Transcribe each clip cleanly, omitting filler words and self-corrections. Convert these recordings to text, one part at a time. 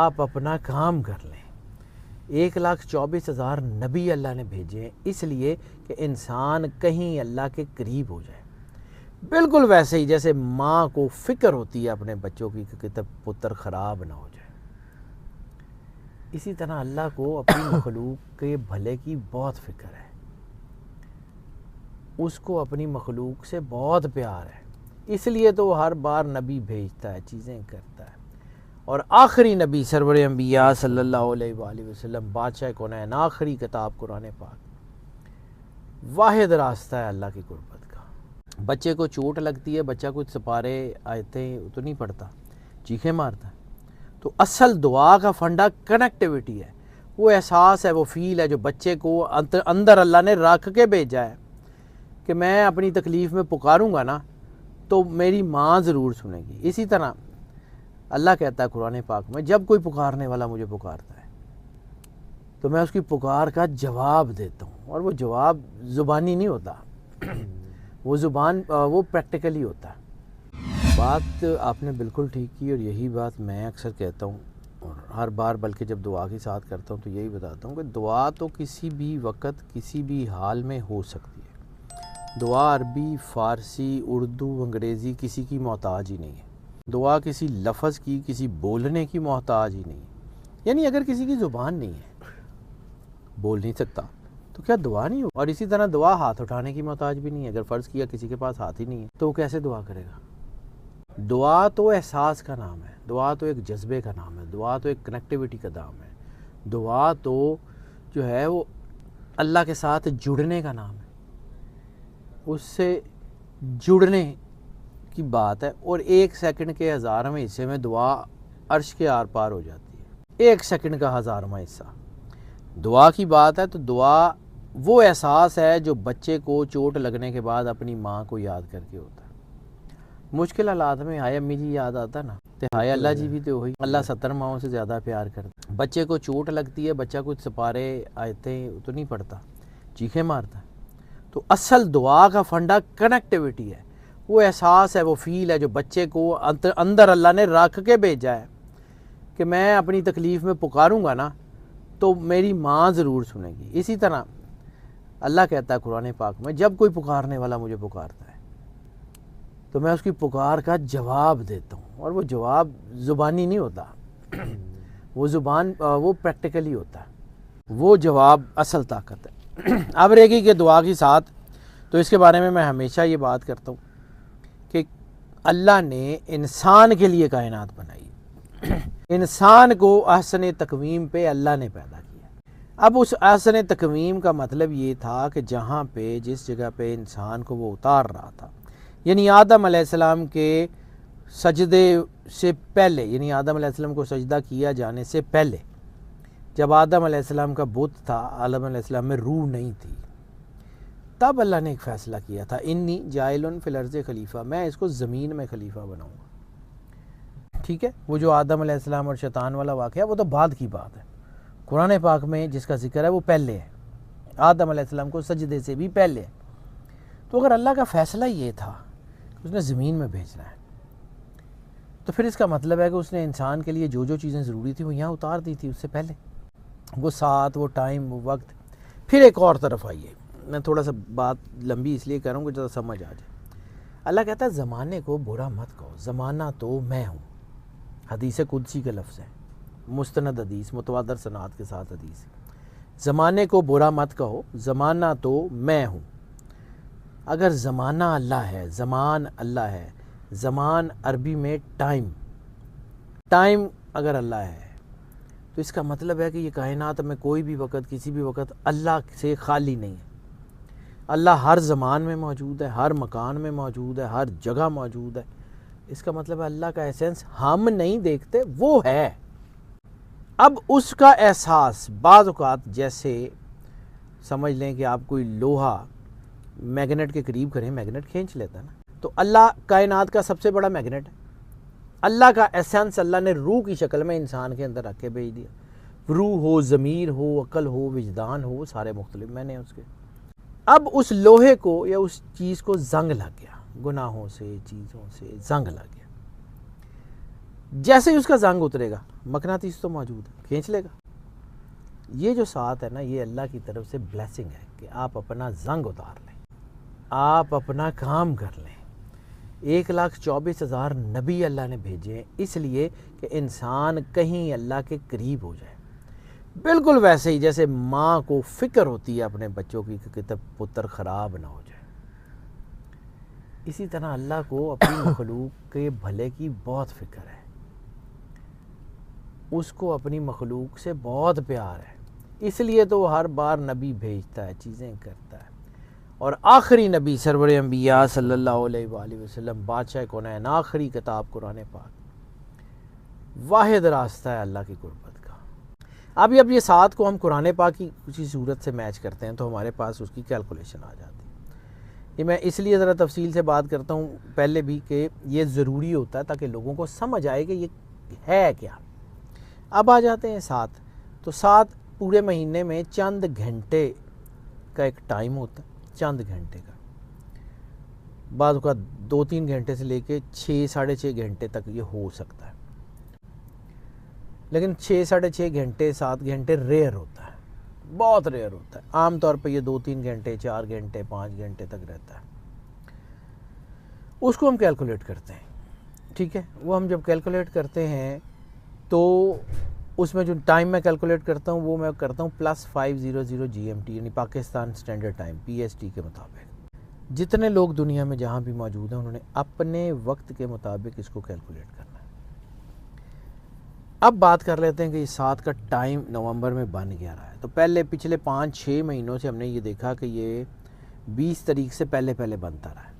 آپ اپنا کام کر لیں۔ 1,24,000 نبی اللہ نے بھیجے ہیں اس لیے کہ انسان کہیں اللہ کے قریب ہو جائے۔ بالکل ویسے ہی جیسے ماں کو فکر ہوتی ہے اپنے بچوں کی کہ کتب پتر خراب نہ ہو جائے، اسی طرح اللہ کو اپنی مخلوق کے بھلے کی بہت فکر ہے، اس کو اپنی مخلوق سے بہت پیار ہے، اس لیے تو وہ ہر بار نبی بھیجتا ہے، چیزیں کرتا ہے۔ اور آخری نبی سرور انبیاء صلی اللہ علیہ وآلہ وسلم، بادشاہ کونین، آخری کتاب قرآن پاک، واحد راستہ ہے اللہ کی قربت کا۔ بچے کو چوٹ لگتی ہے، بچہ کچھ سپارے آیتیں تو نہیں پڑھتا، چیخیں مارتا ہے، تو اصل دعا کا فنڈا کنیکٹیوٹی ہے، وہ احساس ہے، وہ فیل ہے جو بچے کو اندر اللہ نے رکھ کے بھیجا ہے کہ میں اپنی تکلیف میں پکاروں گا نا تو میری ماں ضرور سنے گی۔ اسی طرح اللہ کہتا ہے قرآن پاک میں، جب کوئی پکارنے والا مجھے پکارتا ہے تو میں اس کی پکار کا جواب دیتا ہوں، اور وہ جواب زبانی نہیں ہوتا، وہ پریکٹیکلی ہوتا ہے۔ بات آپ نے بالکل ٹھیک کی، اور یہی بات میں اکثر کہتا ہوں، اور ہر بار بلکہ جب دعا کی ساتھ کرتا ہوں تو یہی بتاتا ہوں کہ دعا تو کسی بھی وقت کسی بھی حال میں ہو سکتی ہے۔ دعا عربی، فارسی، اردو، انگریزی کسی کی محتاج ہی نہیں ہے۔ دعا کسی لفظ کی، کسی بولنے کی محتاج ہی نہیں ہے۔ یعنی اگر کسی کی زبان نہیں ہے، بول نہیں سکتا، تو کیا دعا نہیں ہو؟ اور اسی طرح دعا ہاتھ اٹھانے کی محتاج بھی نہیں ہے۔ اگر فرض کیا کسی کے پاس ہاتھ ہی نہیں ہے تو وہ کیسے دعا کرے گا؟ دعا تو احساس کا نام ہے، دعا تو ایک جذبے کا نام ہے، دعا تو ایک کنیکٹیوٹی کا نام ہے، دعا تو جو ہے وہ اللہ کے ساتھ جڑنے کا نام ہے، اس سے جڑنے کی بات ہے۔ اور 1 سیکنڈ کے 1000ویں حصے میں دعا عرش کے آر پار ہو جاتی ہے، 1 سیکنڈ کا 1000واں حصہ دعا کی بات ہے۔ تو دعا وہ احساس ہے جو بچے کو چوٹ لگنے کے بعد اپنی ماں کو یاد کر کے ہوتا ہے۔ مشکل حالات میں ہائے امی جی یاد آتا نا، تو ہائے اللہ جی بھی تو ہوئی، اللہ 70 ماؤں سے زیادہ پیار کرتا۔ بچے کو چوٹ لگتی ہے، بچہ کچھ سپارے آیتیں تو نہیں پڑھتا، چیخیں مارتا ہے، تو اصل دعا کا فنڈا کنیکٹیوٹی ہے، وہ احساس ہے، وہ فیل ہے جو بچے کو اندر اللہ نے رکھ کے بھیجا ہے کہ میں اپنی تکلیف میں پکاروں گا نا تو میری ماں ضرور سنے گی۔ اسی طرح اللہ کہتا ہے قرآن پاک میں، جب کوئی پکارنے والا مجھے پکارتا ہے تو میں اس کی پکار کا جواب دیتا ہوں، اور وہ جواب زبانی نہیں ہوتا، وہ پریکٹیکلی ہوتا ہے، وہ جواب اصل طاقت ہے۔ اب رہے کہ دعا کی ساتھ، تو اس کے بارے میں ہمیشہ یہ بات کرتا ہوں کہ اللہ نے انسان کے لیے کائنات بنائی، انسان کو احسن تقویم پہ اللہ نے پیدا کیا۔ اب اس احسن تقویم کا مطلب یہ تھا کہ جہاں پہ جس جگہ پہ انسان کو وہ اتار رہا تھا، یعنی آدم علیہ السلام کے سجدے سے پہلے، یعنی آدم علیہ السلام کو سجدہ کیا جانے سے پہلے، جب آدم علیہ السلام کا بت تھا، آدم علیہ السلام میں روح نہیں تھی، تب اللہ نے ایک فیصلہ کیا تھا، انی جاعل فی الارض خلیفہ، میں اس کو زمین میں خلیفہ بناؤں گا۔ ٹھیک ہے، وہ جو آدم علیہ السلام اور شیطان والا واقعہ وہ تو بعد کی بات ہے، قرآن پاک میں جس کا ذکر ہے وہ پہلے ہے، آدم علیہ السلام کو سجدے سے بھی پہلے ہے۔ تو اگر اللہ کا فیصلہ یہ تھا اس نے زمین میں بھیجنا ہے، تو پھر اس کا مطلب ہے کہ اس نے انسان کے لیے جو جو چیزیں ضروری تھی وہ یہاں اتار دی تھی اس سے پہلے، وہ ساتھ، وہ ٹائم، وہ وقت۔ پھر ایک اور طرف آئیے، میں تھوڑا سا بات لمبی اس لیے کر رہا ہوں کہ ذرا سمجھ آ جائے۔ اللہ کہتا ہے زمانے کو برا مت کہو، زمانہ تو میں ہوں، حدیث قدسی کا لفظ ہے، مستند حدیث، متواتر سند کے ساتھ حدیث۔ زمانے کو برا مت کہو، زمانہ تو میں ہوں۔ اگر زمانہ اللہ ہے، زمان اللہ ہے، زمان عربی میں ٹائم اگر اللہ ہے تو اس کا مطلب ہے کہ یہ کائنات میں کوئی بھی وقت، کسی بھی وقت اللہ سے خالی نہیں ہے۔ اللہ ہر زمان میں موجود ہے، ہر مکان میں موجود ہے، ہر جگہ موجود ہے۔ اس کا مطلب ہے اللہ کا ایسنس ہم نہیں دیکھتے، وہ ہے۔ اب اس کا احساس بعض اوقات جیسے سمجھ لیں کہ آپ کوئی لوہا میگنیٹ کے قریب کریں، میگنیٹ کھینچ لیتا ہے نا، تو اللہ کائنات کا سب سے بڑا میگنیٹ ہے۔ اللہ کا ایسنس اللہ نے روح کی شکل میں انسان کے اندر رکھ کے بھیج دیا، روح ہو، ضمیر ہو، عقل ہو، وجدان ہو، سارے مختلف میں نے اس کے۔ اب اس لوہے کو یا اس چیز کو زنگ لگ گیا، گناہوں سے، چیزوں سے زنگ لگ گیا۔ جیسے ہی اس کا زنگ اترے گا مقناطیس تو موجود ہے، کھینچ لے گا۔ یہ جو ساتھ ہے نا، یہ اللہ کی طرف سے بلیسنگ ہے کہ آپ اپنا زنگ اتار لیں، آپ اپنا کام کر لیں۔ 1,24,000 نبی اللہ نے بھیجے ہیں اس لیے کہ انسان کہیں اللہ کے قریب ہو جائے۔ بالکل ویسے ہی جیسے ماں کو فکر ہوتی ہے اپنے بچوں کی کہ کتب پتر خراب نہ ہو جائے، اسی طرح اللہ کو اپنی مخلوق کے بھلے کی بہت فکر ہے، اس کو اپنی مخلوق سے بہت پیار ہے، اس لیے تو ہر بار نبی بھیجتا ہے، چیزیں کرتا ہے۔ اور آخری نبی سرور انبیاء صلی اللہ علیہ وآلہ وسلم، بادشاہ کونین، آخری کتاب قرآن پاک، واحد راستہ ہے اللہ کی قربت کا۔ اب یہ ساتھ کو ہم قرآن پاک کی کسی صورت سے میچ کرتے ہیں تو ہمارے پاس اس کی کیلکولیشن آ جاتی ہے۔ یہ میں اس لیے ذرا تفصیل سے بات کرتا ہوں پہلے بھی کہ یہ ضروری ہوتا ہے تاکہ لوگوں کو سمجھ آئے کہ یہ ہے کیا۔ اب آ جاتے ہیں ساتھ، تو ساتھ پورے مہینے میں چند گھنٹے کا ایک ٹائم ہوتا ہے، چند گھنٹے کا، بعض اوقات 2-3 گھنٹے سے لے کے 6-6.5 گھنٹے تک یہ ہو سکتا ہے، لیکن 6-6.5 گھنٹے 7 گھنٹے ریئر ہوتا ہے، بہت ریئر ہوتا ہے۔ عام طور پہ یہ 2-3 گھنٹے 4 گھنٹے 5 گھنٹے تک رہتا ہے۔ اس کو ہم کیلکولیٹ کرتے ہیں، ٹھیک ہے۔ وہ ہم جب کیلکولیٹ کرتے ہیں تو اس میں جو ٹائم میں کیلکولیٹ کرتا ہوں وہ میں کرتا ہوں +500 GMT، یعنی پاکستان اسٹینڈرڈ ٹائم PST کے مطابق۔ جتنے لوگ دنیا میں جہاں بھی موجود ہیں انہوں نے اپنے وقت کے مطابق اس کو کیلکولیٹ کرنا ہے۔ اب بات کر لیتے ہیں کہ یہ 7 کا ٹائم نومبر میں بن گیا رہا ہے، تو پچھلے 5-6 مہینوں سے ہم نے یہ دیکھا کہ یہ 20 تاریخ سے پہلے بنتا رہا ہے،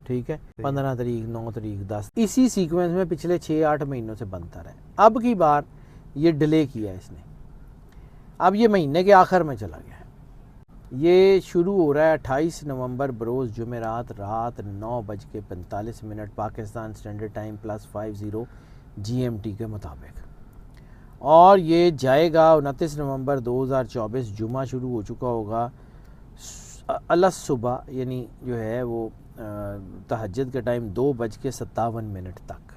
ٹھیک ہے، 15 تاریخ 9 تاریخ 10، اسی سیکوینس میں پچھلے 6-8 مہینوں سے بنتا رہا ہے۔ اب کی بار یہ ڈیلے کیا ہے اس نے، اب یہ مہینے کے آخر میں چلا گیا ہے۔ یہ شروع ہو رہا ہے 28 نومبر بروز جمعرات رات 9:45 پاکستان اسٹینڈرڈ ٹائم +50 GMT کے مطابق، اور یہ جائے گا 29 نومبر 2024 جمعہ شروع ہو چکا ہوگا صبح، یعنی جو ہے وہ تہجد کا ٹائم 2:57 تک۔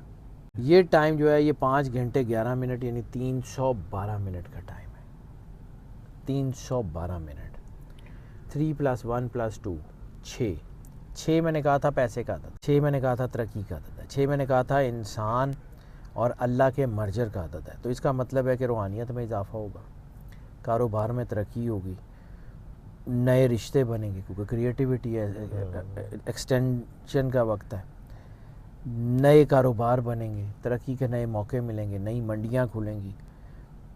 یہ ٹائم جو ہے یہ 5 گھنٹے 11 منٹ یعنی 312 منٹ کا ٹائم ہے، 312 منٹ۔ 3 + 1 + 2 6 میں نے کہا تھا پیسے کا عدد، 6 میں نے کہا تھا ترقی کا عدد ہے، 6 میں نے کہا تھا انسان اور اللہ کے مرجر کا عدد ہے، تو اس کا مطلب ہے کہ روحانیت میں اضافہ ہوگا، کاروبار میں ترقی ہوگی، نئے رشتے بنیں گے کیونکہ کریٹیوٹی ہے، ایکسٹینشن کا وقت ہے، نئے کاروبار بنیں گے، ترقی کے نئے موقع ملیں گے، نئی منڈیاں کھلیں گی،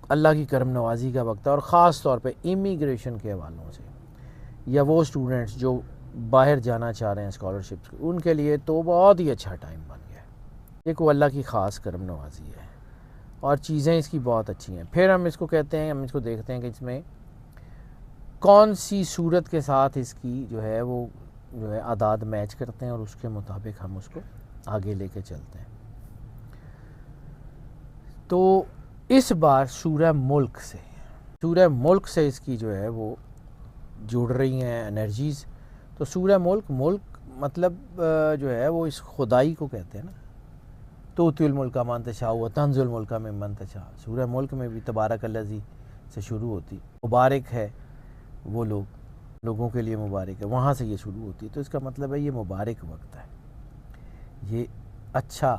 اللہ کی کرم نوازی کا وقت ہے۔ اور خاص طور پہ امیگریشن کے حوالوں سے یا وہ اسٹوڈنٹس جو باہر جانا چاہ رہے ہیں اسکالرشپس کے، ان کے لیے تو بہت ہی اچھا ٹائم بن گیا ہے۔ یہ کو اللہ کی خاص کرم نوازی ہے اور چیزیں اس کی بہت اچھی ہیں۔ پھر ہم اس کو کہتے ہیں، ہم اس کو دیکھتے ہیں کہ اس میں کون سی صورت کے ساتھ اس کی جو ہے وہ جو ہے اعداد میچ کرتے ہیں اور اس کے مطابق ہم اس کو آگے لے کے چلتے ہیں۔ تو اس بار سورہ ملک سے اس کی جو ہے وہ جڑ رہی ہیں انرجیز۔ تو سورہ ملک مطلب جو ہے وہ اس خدائی کو کہتے ہیں نا، توتی الملک من تشاء و تنزع الملک ممن تشاء۔ سورہ ملک میں بھی تبارک الذی سے شروع ہوتی، مبارک ہے وہ لوگوں کے لیے مبارک ہے، وہاں سے یہ شروع ہوتی ہے۔ تو اس کا مطلب ہے یہ مبارک وقت ہے، یہ اچھا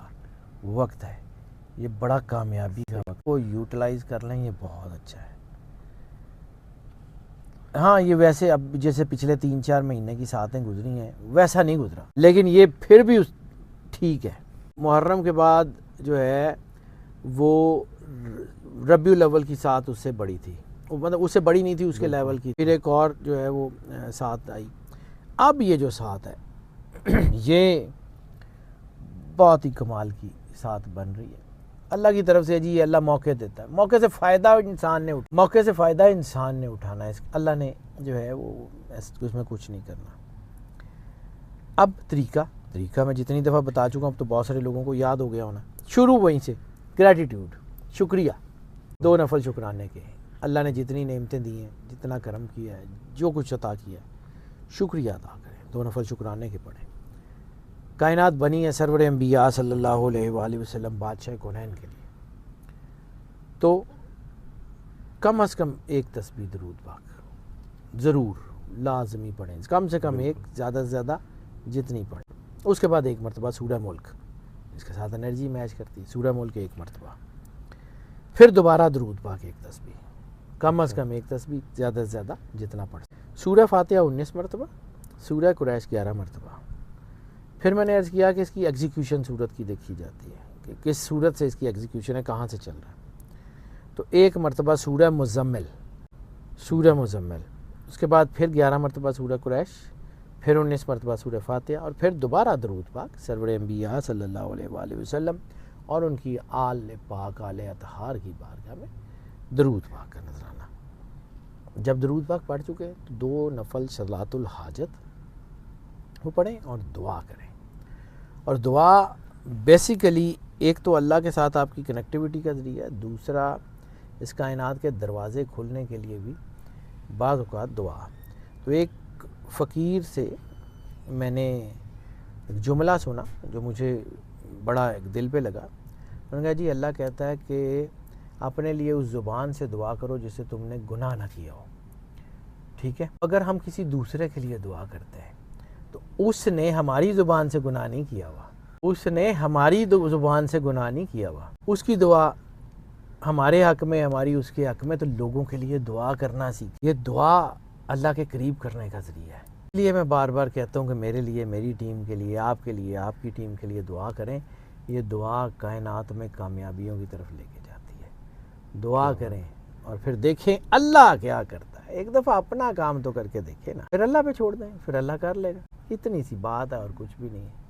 وقت ہے، یہ بڑا کامیابی کا وقت کو یوٹیلائز کر لیں، یہ بہت اچھا ہے۔ ہاں یہ ویسے اب جیسے پچھلے 3-4 مہینے کی ساتیں گزری ہیں ویسا نہیں گزرا، لیکن یہ پھر بھی ٹھیک ہے۔ محرم کے بعد جو ہے وہ ربیع الاول کی سات اس سے بڑی تھی، مطلب اس سے بڑی نہیں تھی، اس کے لیول کی، پھر ایک اور جو ہے وہ سات آئی۔ اب یہ جو سات ہے یہ بہت ہی کمال کی سات بن رہی ہے اللہ کی طرف سے۔ جی یہ اللہ موقع دیتا ہے، موقع سے فائدہ انسان نے اٹھانا ہے، اللہ نے جو ہے وہ اس میں کچھ نہیں کرنا۔ اب طریقہ میں جتنی دفعہ بتا چکا ہوں اب تو بہت سارے لوگوں کو یاد ہو گیا ہونا۔ شروع وہیں سے، گریٹیٹیوڈ، شکریہ، 2 نفل شکرانے کے، اللہ نے جتنی نعمتیں دی ہیں، جتنا کرم کیا ہے، جو کچھ عطا کیا ہے، شکریہ ادا کریں، 2 نفل شکرانے کے پڑھیں۔ کائنات بنی ہے سرور انبیاء صلی اللہ علیہ وآلہ وسلم بادشاہ کونین کے لیے، تو کم از کم ایک تسبیح درود پاک ضرور لازمی پڑھیں، کم سے کم ایک، زیادہ سے زیادہ جتنی پڑھیں۔ اس کے بعد ایک مرتبہ سورہ ملک، اس کے ساتھ انرجی میچ کرتی، سورہ ملک ایک مرتبہ، پھر دوبارہ درود پاک ایک تسبیح، کم از کم ایک تسبیح، زیادہ سے زیادہ جتنا پڑھ سکیں۔ سورہ فاتحہ 19 مرتبہ، سورہ قریش 11 مرتبہ۔ پھر میں نے عرض کیا کہ اس کی ایگزیکیوشن صورت کی دیکھی جاتی ہے کہ کس صورت سے اس کی ایگزیکیوشن ہے، کہاں سے چل رہا ہے، تو ایک مرتبہ سورہ مزمل، سورہ مزمل، اس کے بعد پھر 11 مرتبہ سورہ قریش، پھر 19 مرتبہ سورہ فاتحہ، اور پھر دوبارہ درود پاک سرور انبیاء صلی اللہ علیہ وآلہ وسلم اور ان کی آل پاک، آل اطہار کی بارگاہ میں درود پاک کا نذرانہ۔ جب درود پاک پڑھ چکے تو 2 نفل صلاۃ الحاجت وہ پڑھیں اور دعا کریں۔ اور دعا بیسیکلی ایک تو اللہ کے ساتھ آپ کی کنیکٹیوٹی کا ذریعہ ہے، دوسرا اس کائنات کے دروازے کھلنے کے لیے بھی بعض اوقات دعا۔ تو ایک فقیر سے میں نے ایک جملہ سنا جو مجھے بڑا ایک دل پہ لگا۔ انہوں نے کہا جی اللہ کہتا ہے کہ اپنے لیے اس زبان سے دعا کرو جس سے تم نے گناہ نہ کیا ہو، ٹھیک ہے؟ اگر ہم کسی دوسرے کے لیے دعا کرتے ہیں تو اس نے ہماری زبان سے گناہ نہیں کیا ہوا، اس نے ہماری زبان سے گناہ نہیں کیا ہوا، اس کی دعا ہمارے حق میں، ہماری اس کے حق میں، تو لوگوں کے لیے دعا کرنا سیکھ۔ یہ دعا اللہ کے قریب کرنے کا ذریعہ ہے۔ اس لیے میں بار بار کہتا ہوں کہ میرے لیے، میری ٹیم کے لیے، آپ کے لیے، آپ کی ٹیم کے لیے دعا کریں۔ یہ دعا کائنات میں کامیابیوں کی طرف لے کے جاتی ہے۔ دعا کریں اور پھر دیکھیں اللہ کیا کرتا ہے۔ ایک دفعہ اپنا کام تو کر کے دیکھیں نا، پھر اللہ پہ چھوڑ دیں، پھر اللہ کر لے گا۔ اتنی سی بات ہے اور کچھ بھی نہیں ہے۔